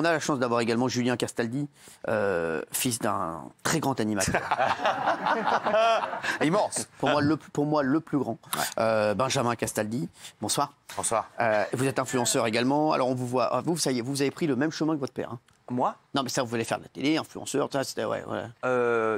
a la chance d'avoir également Julien Castaldi, fils d'un très grand animateur. Immense. Pour moi, le plus grand. Ouais. Benjamin Castaldi. Bonsoir. Bonsoir. Vous êtes influenceur également. Alors, on vous voit. Vous, ça y est, vous avez pris le même chemin que votre père. Hein. Moi? Non, mais ça, vous voulez faire de la télé, influenceur, ça, c'était. Ouais, voilà.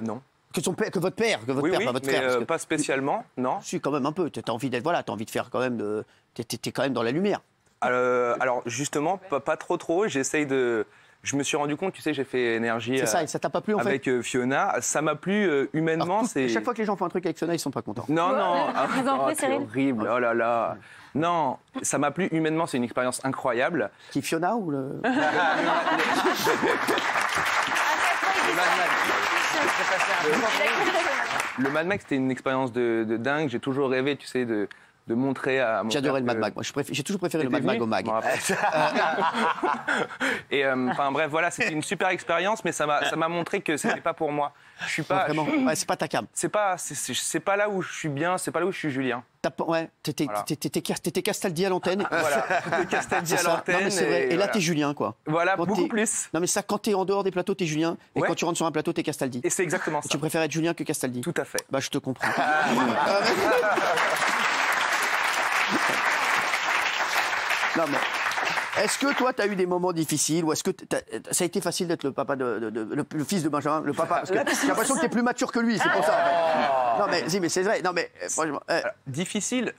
Non. Que votre père, oui, pas votre frère. Mais pas spécialement, non. Si, quand même un peu. T'as envie d'être, voilà, t'as envie de faire quand même de. T'es quand même dans la lumière. Alors justement, pas trop. J'essaye de. Je me suis rendu compte, tu sais, j'ai fait énergie. C'est ça, et ça t'a pas plu en fait. Avec Fiona, ça m'a plu humainement. C'est chaque fois que les gens font un truc avec Fiona, ils sont pas contents. Non. Vous en C'est horrible. Oh là là. Non, ça m'a plu humainement. C'est une expérience incroyable. Qui Fiona ou le. Le Mad Max, c'était une expérience de dingue. J'ai toujours rêvé, tu sais, de montrer à mon. J'ai adoré le Mad Max. Moi, j'ai toujours préféré le Mad Max au Mag. Et enfin bref, voilà, c'était une super expérience, mais ça m'a montré que c'était pas pour moi. Je suis pas. Vraiment. Ouais, c'est pas ta cam. C'est pas là où je suis bien. C'est pas là où je suis Julien. Ouais, t'étais Castaldi à l'antenne. Voilà, Castaldi à l'antenne. Non, mais c'est vrai. Et là, t'es Julien, quoi. Voilà, beaucoup plus. Non, mais ça, quand t'es en dehors des plateaux, t'es Julien. Et quand tu rentres sur un plateau, t'es Castaldi. Et c'est exactement ça. Tu préfères être Julien que Castaldi. Tout à fait. Bah, je te comprends. Non, mais est-ce que toi, tu as eu des moments difficiles ou est-ce que ça a été facile d'être le papa le fils de Benjamin, le papa parce que j'ai l'impression que tu es plus mature que lui, c'est pour ça. En fait. Non, mais si, mais c'est vrai. Non, mais franchement. Difficile.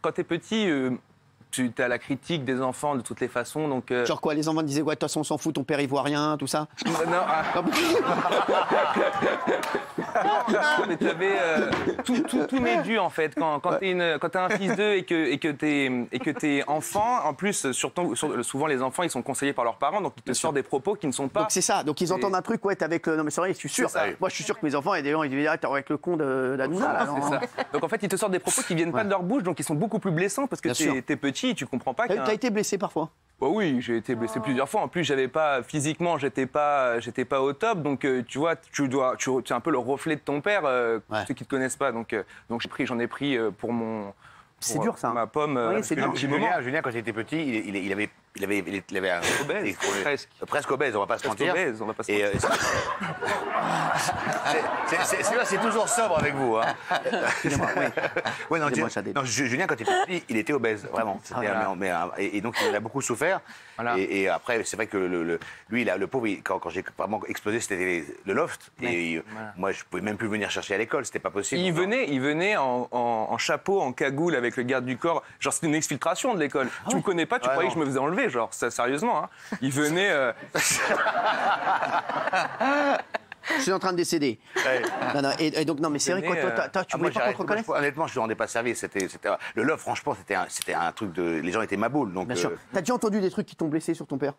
Quand tu es petit, tu as la critique des enfants de toutes les façons. Donc, genre quoi, les enfants disaient, ouais, de toute façon, on s'en fout, ton père, il voit rien, tout ça. Non. Mais tu avais. Tout m'est dû, en fait. Quand t'es un fils d'eux et que t'es enfant, en plus, souvent les enfants, ils sont conseillés par leurs parents, donc ils te sortent des propos qui ne sont pas. Donc c'est ça, donc ils entendent un truc, ouais, t'es avec. Non, mais c'est vrai, je suis sûr. Moi, je suis sûr que mes enfants, il y a des gens, ils disent, ah, t'es avec le con d'Anouna. C'est ça. Donc en fait, ils te sortent des propos qui viennent pas de leur bouche, donc ils sont beaucoup plus blessants parce que t'es petit, tu comprends pas. T'as été blessé parfois? Oh oui, j'ai été blessé plusieurs fois. En plus, j'avais pas physiquement, j'étais pas au top. Donc, tu vois, tu es un peu le reflet de ton père, ceux qui te connaissent pas. Donc j'en ai pris pour mon. C'est dur ça. Ma pomme. Oui, c'est dur. Julien, quand il était petit, il avait un obèse, presque obèse, on va pas se mentir. Obèse, on va pas se mentir. C'est toujours sobre avec vous. Hein. Ouais, non, Julien, quand il était petit, il était obèse, vraiment. Et donc, il a beaucoup souffert. Voilà. Et après, c'est vrai que lui, le pauvre, quand j'ai vraiment explosé, c'était le loft. Et moi, je pouvais même plus venir chercher à l'école, c'était pas possible. Il venait en chapeau, en cagoule, avec le garde du corps. Genre, c'était une exfiltration de l'école. Tu me connais pas, tu croyais que je me faisais enlever, genre, sérieusement. Hein. Il venait. Je suis en train de décéder. Ouais. Non, et donc, non, mais c'est vrai que toi, tu voulais pas qu'on te reconnaisse. Honnêtement, je ne rendais pas service. Le love, franchement, c'était un truc de. Les gens étaient maboules. Donc, bien sûr. T'as déjà entendu des trucs qui t'ont blessé sur ton père?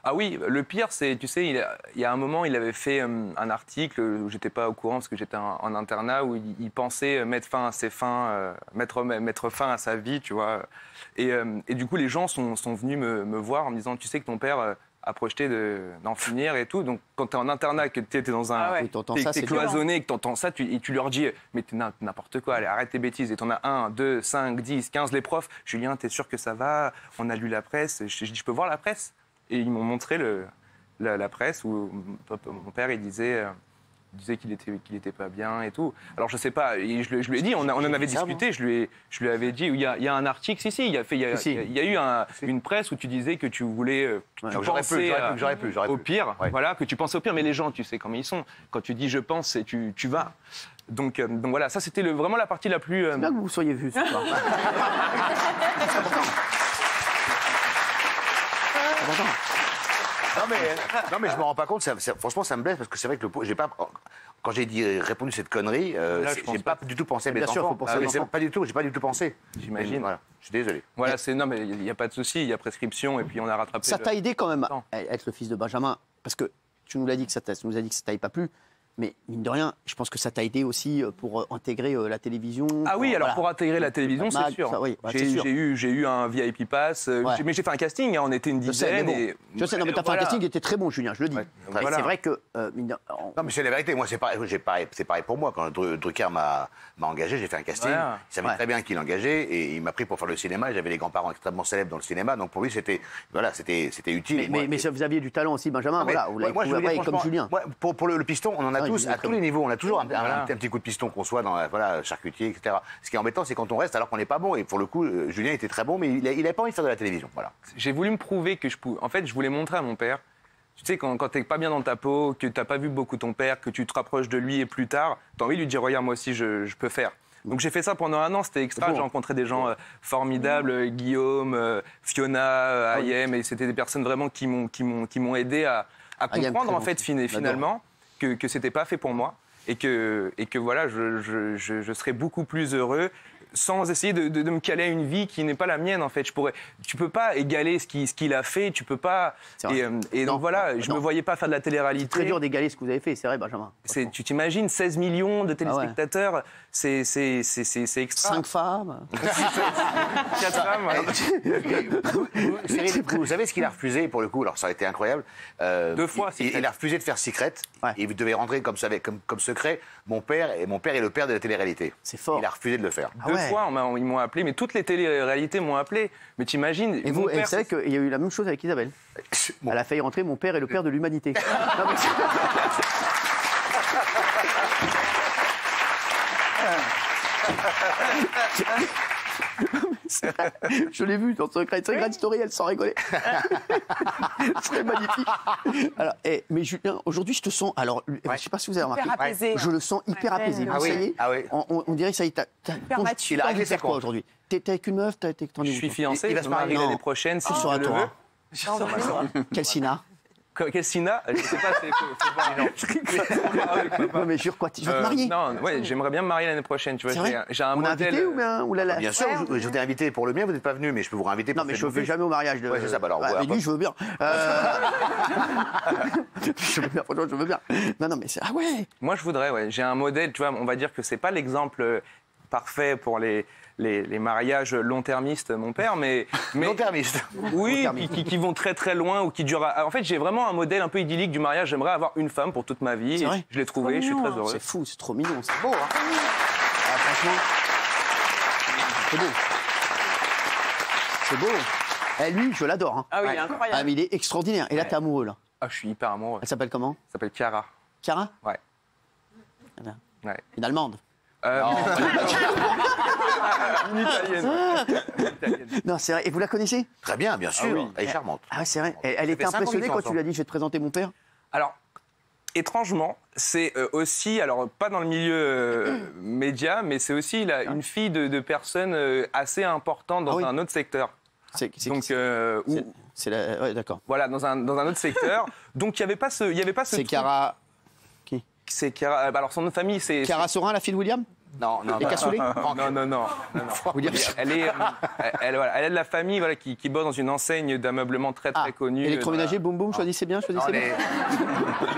Ah oui, le pire, c'est, tu sais, il y a un moment, il avait fait un article où j'étais pas au courant parce que j'étais en internat, où il pensait mettre fin à ses fins, mettre fin à sa vie, tu vois. Et du coup, les gens sont venus me voir en me disant, tu sais que ton père a projeté d'en finir et tout. Donc, quand tu es en internat, que tu es dans un... t'es cloisonné, et que tu entends ça, tu leur dis, mais t'es n'importe quoi, allez, arrête tes bêtises. Et tu en as 1, 2, 5, 10, 15, les profs. Julien, t'es sûr que ça va? On a lu la presse. Je dis, je peux voir la presse? Et ils m'ont montré la presse où mon père, il disait qu'il était pas bien et tout. Alors je sais pas, je lui ai dit, on en avait discuté, je lui avais dit, il y a un article, il y a eu une presse où tu disais que tu voulais penser au pire, voilà, que tu pensais au pire, mais les gens, tu sais comment ils sont. Quand tu dis je pense, tu vas. Donc voilà, ça c'était vraiment la partie la plus. C'est bien que vous soyez vus ce soir. Non mais je me rends pas compte, franchement ça me blesse parce que c'est vrai que quand j'ai répondu cette connerie, j'ai pas du tout pensé à mes enfants. Pas du tout, j'ai pas du tout pensé. J'imagine. Voilà, je suis désolé. Voilà, non mais il y a pas de souci, il y a prescription et puis on a rattrapé. Ça t'a aidé quand même à être le fils de Benjamin parce que tu nous as dit que ça t'avait pas plu. Mais mine de rien, je pense que ça t'a aidé aussi pour intégrer la télévision. Ah oui, alors pour intégrer la télévision, c'est sûr. Ça, oui, j'ai eu un VIP pass, mais j'ai fait un casting, on était une dizaine. Je sais, non, mais t'as fait un casting qui était très bon, Julien, je le dis. C'est vrai que... Non, mais c'est la vérité. Moi, c'est pareil pour moi. Quand Drucker m'a engagé, j'ai fait un casting. Il savait très bien qui l'engageait et il m'a pris pour faire le cinéma. J'avais des grands-parents extrêmement célèbres dans le cinéma, donc pour lui, c'était utile. Mais vous aviez du talent aussi, Benjamin. Moi, je voulais comme Julien. Pour le piston, on en a tous, à tous les niveaux. On a toujours un petit coup de piston qu'on soit dans charcutier, etc. Ce qui est embêtant, c'est quand on reste alors qu'on n'est pas bon. Et pour le coup, Julien était très bon, mais il n'avait pas envie de faire de la télévision. Voilà. J'ai voulu me prouver que je pouvais. En fait, je voulais montrer à mon père. Tu sais, quand t'es pas bien dans ta peau, que t'as pas vu beaucoup ton père, que tu te rapproches de lui et plus tard, t'as envie de lui dire, regarde, moi aussi, je peux faire. Donc j'ai fait ça pendant un an, c'était extra. J'ai rencontré des gens formidables, Guillaume, Fiona, Ayem, et c'était des personnes vraiment qui m'ont aidé à comprendre en fait finalement que c'était pas fait pour moi et que voilà, je serais beaucoup plus heureux sans essayer de me caler à une vie qui n'est pas la mienne en fait. Tu peux pas égaler ce qu'il a fait, tu peux pas. Et donc voilà, je me voyais pas faire de la télé-réalité. C'est très dur d'égaler ce que vous avez fait, c'est vrai, Benjamin. Tu t'imagines 16 millions de téléspectateurs, c'est extra. 5 femmes. 4 femmes. Vous savez ce qu'il a refusé pour le coup, alors ça a été incroyable. 2 fois. Il a refusé de faire Secret. Et il devait rentrer comme secret. Mon père est le père de la télé-réalité. C'est fort. Il a refusé de le faire. 2 fois, ils m'ont appelé, mais toutes les téléréalités m'ont appelé. Mais t'imagines. Et vous savez qu'il y a eu la même chose avec Isabelle. Elle a failli rentrer, mon père est le père de l'humanité. Je l'ai vu dans Secret Story, elle s'en rigolait. C'est magnifique. Alors, mais Julien, aujourd'hui, je te sens. Alors, je ne sais pas si vous avez remarqué. Je le sens hyper apaisé. On dirait que ça y est. Il a réglé ses comptes aujourd'hui. T'es avec une meuf, je suis fiancé, il va se marier l'année prochaine. C'est sur un tour. Quel Sina? Quel Sina? Je sais pas, Non, mais jure quoi, tu vas te marier? Non, ouais, j'aimerais bien me marier l'année prochaine. Tu vois, j'ai un modèle. Invité ou là Bien sûr, je vous ai invité pour le mien, vous n'êtes pas venu, mais je peux vous réinviter pour Non, mais je ne vais jamais au mariage de. Ouais, c'est ça, bah alors. Mais lui, je veux bien. Je veux bien, franchement, je veux bien. Non, mais c'est. Ah ouais! Moi, je voudrais, ouais. J'ai un modèle, tu vois, on va dire que c'est pas l'exemple parfait pour les mariages long-termistes, mon père, mais long-termistes. Oui, qui vont très très loin ou qui durent. En fait, j'ai vraiment un modèle un peu idyllique du mariage. J'aimerais avoir une femme pour toute ma vie. C'est vrai. Je l'ai trouvé, je suis très heureux. C'est fou, c'est trop mignon, c'est beau. Hein. Franchement, c'est beau. C'est beau. Lui, je l'adore. Hein. Ah oui, incroyable. Ah, mais il est extraordinaire. Et là, t'es amoureux, là. Ah, je suis hyper amoureux. Elle s'appelle comment? Elle s'appelle Chiara. Chiara? Ouais. Ouais. Une Allemande. Une Italienne. Non, c'est vrai. Et vous la connaissez? Très bien, bien sûr. Oui. Elle est charmante. Ah, c'est vrai. Elle était impressionnée quand tu lui as dit je vais te présenter mon père? Alors, étrangement, c'est aussi, alors pas dans le milieu média, mais c'est aussi une fille de personnes assez importantes dans un autre secteur. Donc, ouais, d'accord. Voilà, dans un autre secteur. Donc, il n'y avait pas ce. C'est Chiara. Qui? C'est Chiara. Alors, son nom de famille, c'est. Chiara Sorin, la fille de William? Non. Et Cassoulet? Non. William. Elle est de la famille qui bosse dans une enseigne d'ameublement très connue. Électroménager, boum boum, choisissez bien.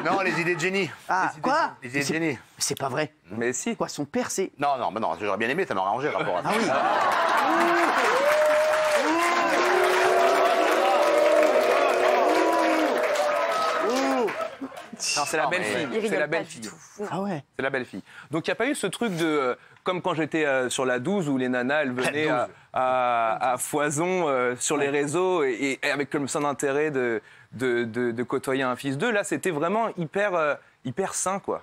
Non, les idées de génie. Ah, quoi? Les idées de génie. C'est pas vrai. Mais si. Quoi, son père, c'est. Non, j'aurais bien aimé, ça m'aurait arrangé le rapport à ça. Ah oui. Non, c'est la belle-fille. C'est la belle-fille. Ah ouais. C'est la belle-fille. Donc il n'y a pas eu ce truc de comme quand j'étais sur la 12 où les nanas elles venaient à foison sur les réseaux et avec comme ça d'intérêt de côtoyer un fils d'eux. Là, c'était vraiment hyper sain quoi.